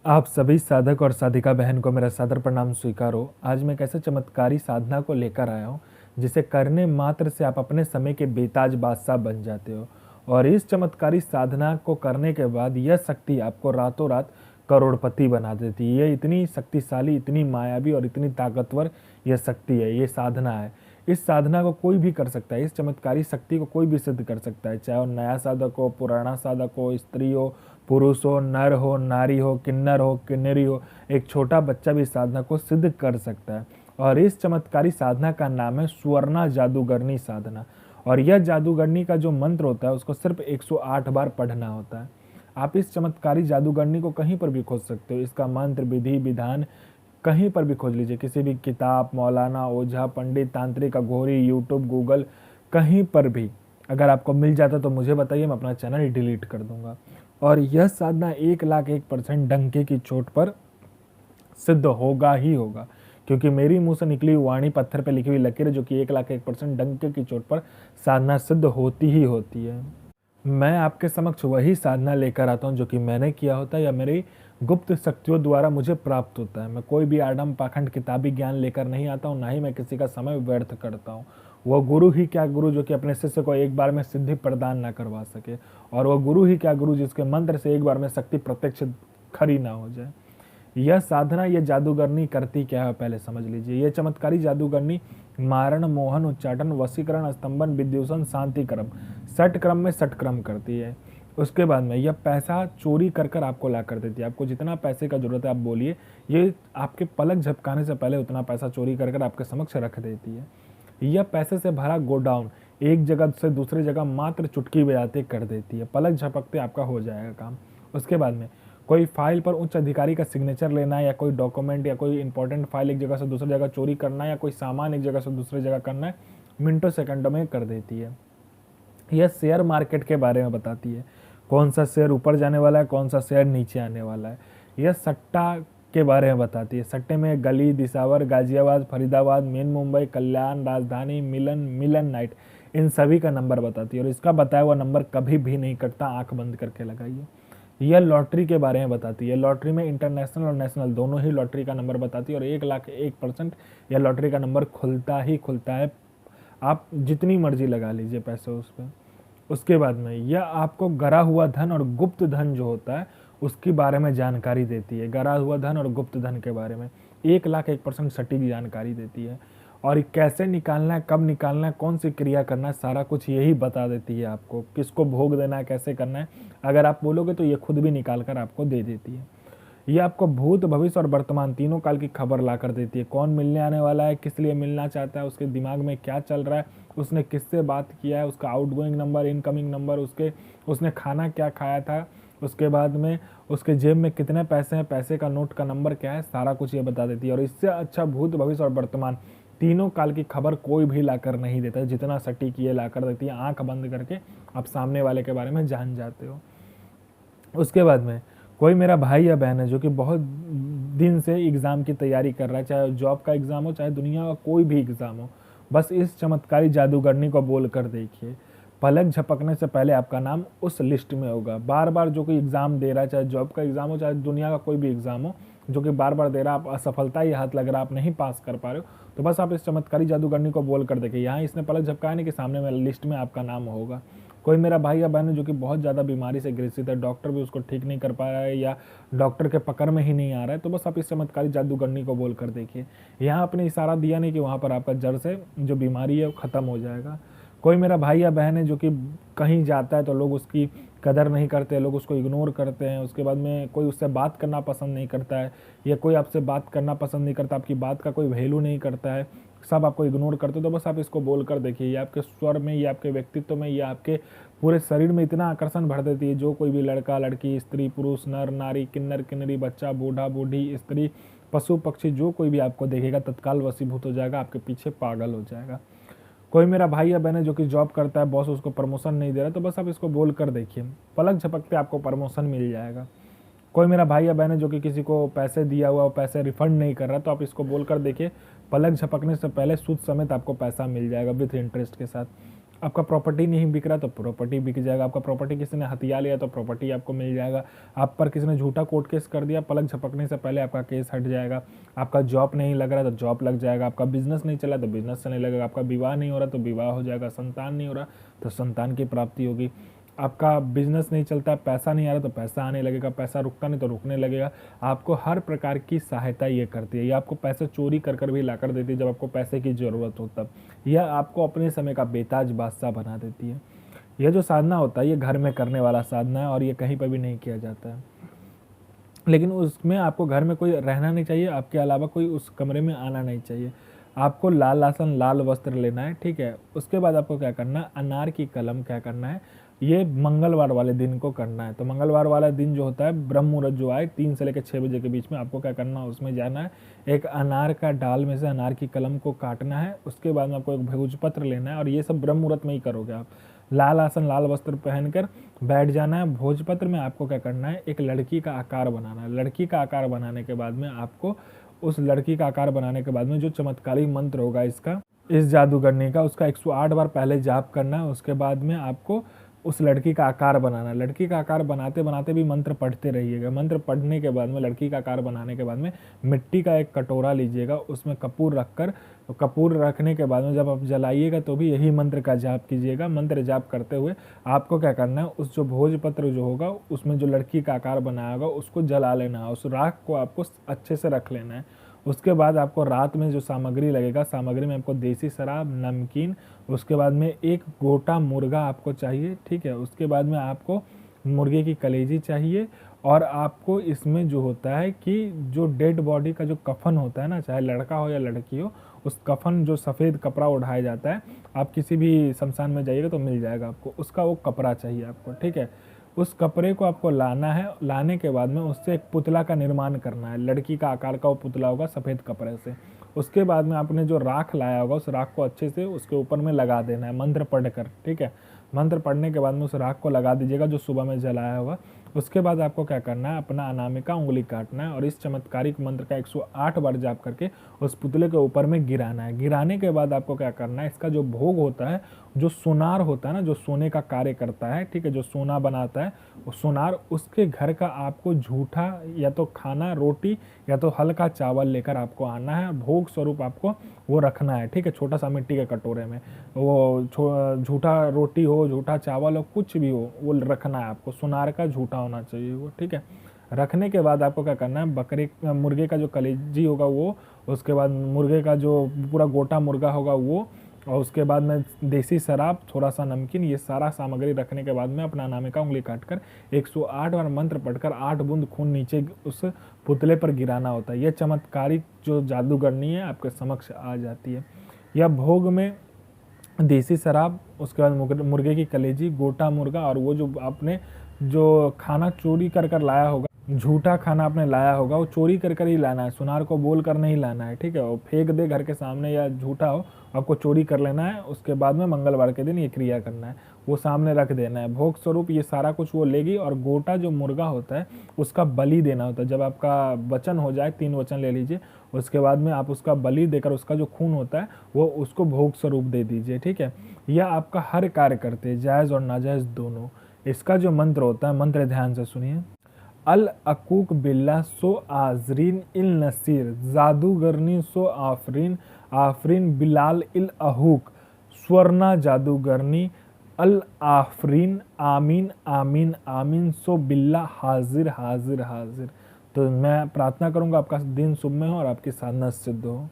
आप सभी साधक और साधिका बहन को मेरा सादर प्रणाम स्वीकार हो। आज मैं एक ऐसे चमत्कारी साधना को लेकर आया हूँ जिसे करने मात्र से आप अपने समय के बेताज बादशाह बन जाते हो। और इस चमत्कारी साधना को करने के बाद यह शक्ति आपको रातों रात करोड़पति बना देती है। ये इतनी शक्तिशाली, इतनी मायावी और इतनी ताकतवर यह शक्ति है, ये साधना है। इस साधना को कोई भी कर सकता है, इस चमत्कारी शक्ति को कोई भी सिद्ध कर सकता है, चाहे वो नया साधक हो, पुराना साधक हो, स्त्री हो, पुरुष हो, नर हो, नारी हो, किन्नर हो, किन्नरी हो, एक छोटा बच्चा भी इस साधना को सिद्ध कर सकता है। और इस चमत्कारी साधना का नाम है स्वर्णा जादूगरनी साधना। और यह जादूगरनी का जो मंत्र होता है उसको सिर्फ 108 बार पढ़ना होता है। आप इस चमत्कारी जादूगरनी को कहीं पर भी खोज सकते हो। इसका मंत्र, विधि, विधान कहीं पर भी खोज लीजिए, किसी भी किताब, मौलाना, ओझा, पंडित, तांत्रिक, अघोरी, यूट्यूब, गूगल, कहीं पर भी अगर आपको मिल जाता तो मुझे बताइए, मैं अपना चैनल डिलीट कर दूंगा। और यह साधना 1,01% डंके की चोट पर सिद्ध होगा ही होगा, क्योंकि मेरी मुंह से निकली वाणी पत्थर पे लिखी हुई लकीर है, जो कि 1,01% डंके की चोट पर साधना सिद्ध होती ही होती है। मैं आपके समक्ष वही साधना लेकर आता हूँ जो कि मैंने किया होता है या मेरी गुप्त शक्तियों द्वारा मुझे प्राप्त होता है। मैं कोई भी आडम पाखंड किताबी ज्ञान लेकर नहीं आता हूँ, ना ही मैं किसी का समय व्यर्थ करता हूँ। वह गुरु ही क्या गुरु जो कि अपने शिष्य को एक बार में सिद्धि प्रदान ना करवा सके, और वह गुरु ही क्या गुरु जिसके मंत्र से एक बार में शक्ति प्रत्यक्ष खड़ी ना हो जाए। यह साधना, यह जादूगरनी करती क्या है पहले समझ लीजिए। यह चमत्कारी जादूगरनी मारण, मोहन, उच्चाटन, वशीकरण, स्तंभन, विद्यूषण, शांति क्रम, षट क्रम में षट क्रम करती है। उसके बाद में यह पैसा चोरी कर कर आपको ला कर देती है। आपको जितना पैसे का जरूरत है आप बोलिए, ये आपके पलक झपकाने से पहले उतना पैसा चोरी कर कर आपके समक्ष रख देती है। यह पैसे से भरा गोडाउन एक जगह से दूसरी जगह मात्र चुटकी बजाते कर देती है। पलक झपकते आपका हो जाएगा काम। उसके बाद में कोई फाइल पर उच्च अधिकारी का सिग्नेचर लेना है, या कोई डॉक्यूमेंट या कोई इंपॉर्टेंट फाइल एक जगह से दूसरी जगह चोरी करना है, या कोई सामान एक जगह से दूसरी जगह करना है, मिनटों सेकंडों में कर देती है। यह शेयर मार्केट के बारे में बताती है, कौन सा शेयर ऊपर जाने वाला है, कौन सा शेयर नीचे आने वाला है। यह सट्टा के बारे में बताती है। सट्टे में गली, दिसावर, गाजियाबाद, फरीदाबाद, मेन मुंबई, कल्याण, राजधानी, मिलन, मिलन नाइट, इन सभी का नंबर बताती है। और इसका बताया हुआ नंबर कभी भी नहीं कटता, आंख बंद करके लगाइए। यह लॉटरी के बारे में बताती है। लॉटरी में इंटरनेशनल और नेशनल दोनों ही लॉटरी का नंबर बताती है, और 1,01% यह लॉटरी का नंबर खुलता ही खुलता है। आप जितनी मर्जी लगा लीजिए पैसे उस पर। उसके बाद में यह आपको गरा हुआ धन और गुप्त धन जो होता है उसके बारे में जानकारी देती है। गरा हुआ धन और गुप्त धन के बारे में 1,01% सटीक जानकारी देती है। और कैसे निकालना है, कब निकालना है, कौन सी क्रिया करना है, सारा कुछ यही बता देती है आपको। किसको भोग देना है, कैसे करना है, अगर आप बोलोगे तो ये खुद भी निकाल कर आपको दे देती है। ये आपको भूत, भविष्य और वर्तमान तीनों काल की खबर ला कर देती है। कौन मिलने आने वाला है, किस लिए मिलना चाहता है, उसके दिमाग में क्या चल रहा है, उसने किससे बात किया है, उसका आउटगोइंग नंबर, इनकमिंग नंबर, उसने खाना क्या खाया था, उसके बाद में उसके जेब में कितने पैसे हैं, पैसे का नोट का नंबर क्या है, सारा कुछ ये बता देती है। और इससे अच्छा भूत, भविष्य और वर्तमान तीनों काल की खबर कोई भी लाकर नहीं देता, जितना सटीक ये लाकर देती है। आंख बंद करके आप सामने वाले के बारे में जान जाते हो। उसके बाद में कोई मेरा भाई या बहन है जो कि बहुत दिन से एग्ज़ाम की तैयारी कर रहा है, चाहे जॉब का एग्ज़ाम हो, चाहे दुनिया का कोई भी एग्ज़ाम हो, बस इस चमत्कारी जादूगरनी को बोल कर देखिए, पलक झपकने से पहले आपका नाम उस लिस्ट में होगा। बार बार जो कोई एग्ज़ाम दे रहा है, चाहे जॉब का एग्ज़ाम हो, चाहे दुनिया का कोई भी एग्ज़ाम हो, जो कि बार बार दे रहा है, आप असफलता ही हाथ लग रहा है, आप नहीं पास कर पा रहे हो, तो बस आप इस चमत्कारी जादूगरनी को बोल कर देखिए। यहाँ इसने पलक झपकाया नहीं कि सामने में लिस्ट में आपका नाम होगा। कोई मेरा भाई या बहन है जो कि बहुत ज़्यादा बीमारी से ग्रसित है, डॉक्टर भी उसको ठीक नहीं कर पा रहा है, या डॉक्टर के पकड़ में ही नहीं आ रहा है, तो बस आप इस चमत्कारी जादूगरनी को बोल कर देखिए। यहाँ आपने इशारा दिया नहीं कि वहाँ पर आपका जड़ से जो बीमारी है वो ख़त्म हो जाएगा। कोई मेरा भाई या बहन है जो कि कहीं जाता है तो लोग उसकी कदर नहीं करते, लोग उसको इग्नोर करते हैं। उसके बाद में कोई उससे बात करना पसंद नहीं करता है, या कोई आपसे बात करना पसंद नहीं करता, आपकी बात का कोई वैल्यू नहीं करता है, सब आपको इग्नोर करते, तो बस आप इसको बोल कर देखिए। ये आपके स्वर में, ये आपके व्यक्तित्व में, ये आपके पूरे शरीर में इतना आकर्षण भर देती है। जो कोई भी लड़का, लड़की, स्त्री, पुरुष, नर, नारी, किन्नर, किन्नरी, बच्चा, बूढ़ा, बूढ़ी, स्त्री, पशु, पक्षी, जो कोई भी आपको देखेगा तत्काल वशीभूत हो जाएगा, आपके पीछे पागल हो जाएगा। कोई मेरा भाई या बहन है जो कि जॉब करता है, बॉस उसको प्रमोशन नहीं दे रहा, तो बस आप इसको बोल कर देखिए, पलक झपकते आपको प्रमोशन मिल जाएगा। कोई मेरा भाई या बहन है जो कि किसी को पैसे दिया हुआ, पैसे रिफंड नहीं कर रहा, तो आप इसको बोल कर देखिए, पलक झपकने से पहले सूद समेत आपको पैसा मिल जाएगा विथ इंटरेस्ट के साथ। आपका प्रॉपर्टी नहीं बिक रहा तो प्रॉपर्टी बिक जाएगा, आपका प्रॉपर्टी किसी ने हथिया लिया तो प्रॉपर्टी आपको मिल जाएगा, आप पर किसी ने झूठा कोर्ट केस कर दिया, पलक झपकने से पहले आपका केस हट जाएगा, आपका जॉब नहीं लग रहा तो जॉब लग जाएगा, आपका बिजनेस नहीं चला तो बिजनेस चलने लगेगा, आपका विवाह नहीं हो रहा तो विवाह हो जाएगा, संतान नहीं हो रहा तो संतान की प्राप्ति होगी, आपका बिजनेस नहीं चलता, पैसा नहीं आ रहा तो पैसा आने लगेगा, पैसा रुकता नहीं तो रुकने लगेगा। आपको हर प्रकार की सहायता ये करती है। ये आपको पैसे चोरी कर कर भी ला कर देती है जब आपको पैसे की ज़रूरत हो तब। यह आपको अपने समय का बेताज बादशाह बना देती है। यह जो साधना होता है ये घर में करने वाला साधना है और ये कहीं पर भी नहीं किया जाता है। लेकिन उसमें आपको घर में कोई रहना नहीं चाहिए, आपके अलावा कोई उस कमरे में आना नहीं चाहिए। आपको लाल आसन लाल वस्त्र लेना है, ठीक है। उसके बाद आपको क्या करना है, अनार की कलम क्या करना है, ये मंगलवार वाले दिन को करना है। तो मंगलवार वाला दिन जो होता है ब्रह्म मुहूर्त जो आए 3 से लेकर 6 बजे के बीच में आपको क्या करना है, उसमें जाना है, एक अनार का डाल में से अनार की कलम को काटना है। उसके बाद में आपको एक भोजपत्र लेना है और ये सब ब्रह्म मुहूर्त में ही करोगे आप। लाल आसन लाल वस्त्र पहनकर बैठ जाना है। भोजपत्र में आपको क्या करना है, एक लड़की का आकार बनाना है। लड़की का आकार बनाने के बाद में आपको उस लड़की का आकार बनाने के बाद में जो चमत्कारी मंत्र होगा इसका, इस जादूगरनी का, उसका 108 बार पहले जाप करना है। उसके बाद में आपको उस लड़की का आकार बनाना है। लड़की का आकार बनाते बनाते भी मंत्र पढ़ते रहिएगा। मंत्र पढ़ने के बाद में लड़की का आकार बनाने के बाद में मिट्टी का एक कटोरा लीजिएगा, उसमें कपूर रखकर, तो कपूर रखने के बाद में जब आप जलाइएगा तो भी यही मंत्र का जाप कीजिएगा। मंत्र जाप करते हुए आपको क्या करना है, उस जो भोजपत्र जो होगा उसमें जो लड़की का आकार बनाया होगा उसको जला लेना है। उस राख को आपको अच्छे से रख लेना है। उसके बाद आपको रात में जो सामग्री लगेगा, सामग्री में आपको देसी शराब, नमकीन, उसके बाद में एक गोटा मुर्गा आपको चाहिए, ठीक है। उसके बाद में आपको मुर्गे की कलेजी चाहिए और आपको इसमें जो होता है कि जो डेड बॉडी का जो कफन होता है ना, चाहे लड़का हो या लड़की हो, उस कफन जो सफ़ेद कपड़ा उठाया जाता है, आप किसी भी शमशान में जाइएगा तो मिल जाएगा आपको, उसका वो कपड़ा चाहिए आपको, ठीक है। उस कपड़े को आपको लाना है। लाने के बाद में उससे एक पुतला का निर्माण करना है। लड़की का आकार का वो पुतला होगा सफ़ेद कपड़े से। उसके बाद में आपने जो राख लाया होगा उस राख को अच्छे से उसके ऊपर में लगा देना है मंत्र पढ़कर, ठीक है। मंत्र पढ़ने के बाद में उस राख को लगा दीजिएगा जो सुबह में जलाया होगा। उसके बाद आपको क्या करना है, अपना अनामिका उंगली काटना है और इस चमत्कारिक मंत्र का 108 बार जाप करके उस पुतले के ऊपर में गिराना है। गिराने के बाद आपको क्या करना है, इसका जो भोग होता है, जो सोनार होता है ना, जो सोने का कार्य करता है, ठीक है, जो सोना बनाता है वो सोनार, उसके घर का आपको झूठा या तो खाना रोटी या तो हल्का चावल लेकर आपको आना है। भोग स्वरूप आपको वो रखना है, ठीक है, छोटा सा मिट्टी के कटोरे में। वो झूठा रोटी हो, झूठा चावल हो, कुछ भी हो, वो रखना है आपको। सोनार का झूठा होना चाहिए वो, ठीक है। रखने के बाद आपको क्या करना है, मुर्गे का जो कलेजी होगा वो, उसके बाद मुर्गे का जो पूरा गोटा मुर्गा होगा वो, और उसके बाद में देसी शराब, थोड़ा सा नमकीन, ये सारा सामग्री रखने के बाद में अपना अनामिका उंगली काटकर 108 बार मंत्र पढ़कर 8 बूंद खून नीचे उस पुतले पर गिराना होता है। यह चमत्कारिक जो जादूगरनी है आपके समक्ष आ जाती है। यह भोग में देसी शराब, उसके बाद मुर्गे की कलेजी, गोटा मुर्गा और वो जो आपने जो खाना चोरी कर कर लाया होगा, झूठा खाना आपने लाया होगा, वो चोरी कर कर ही लाना है, सुनार को बोल कर नहीं लाना है, ठीक है। वो फेंक दे घर के सामने या झूठा हो, आपको चोरी कर लेना है। उसके बाद में मंगलवार के दिन ये क्रिया करना है, वो सामने रख देना है। भोग स्वरूप ये सारा कुछ वो लेगी और गोटा जो मुर्गा होता है उसका बलि देना होता है। जब आपका वचन हो जाए, 3 वचन ले लीजिए, उसके बाद में आप उसका बलि देकर उसका जो खून होता है वो उसको भोग स्वरूप दे दीजिए, ठीक है। यह आपका हर कार्य करते हैं, जायज़ और नाजायज़ दोनों। इसका जो मंत्र होता है, मंत्र ध्यान से सुनिए। अल अकूक बिल्ला सो आजरीन इल नसीर, जादूगरनी सो आफरीन, आफरीन बिलाल इल अहूक, स्वर्णा जादूगरनी अल आफरीन, आमीन आमीन आमीन, सो बिल्ला हाजिर हाजिर हाजिर। तो मैं प्रार्थना करूंगा आपका दिन शुभ में हो और आपकी साधना सिद्ध हो।